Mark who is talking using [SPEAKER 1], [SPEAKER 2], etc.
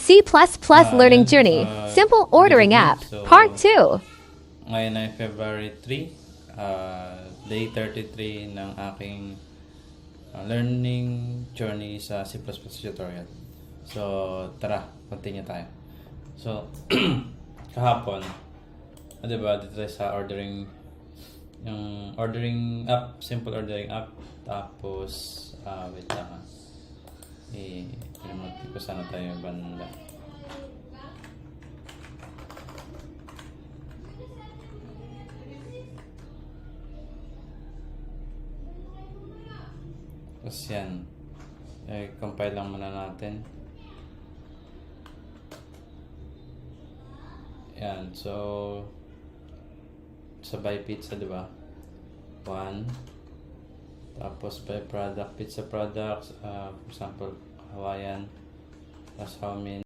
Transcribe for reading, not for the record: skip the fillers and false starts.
[SPEAKER 1] C++ Learning Journey, Simple Ordering App, Part 2.
[SPEAKER 2] Ngayon ay February 3, day 33 ng aking learning journey sa C++ tutorial. So, tara, continue tayo. So, kahapon, diba, dito tayo sa yung ordering app, simple ordering app. Tapos, wait lang pinamati ko sana tayo yung banda. Tapos yan, compile lang muna natin. Yan, so sa buy pizza, diba? 1. Tapos by product, pizza products, for example, Hawaiian. Tapos how many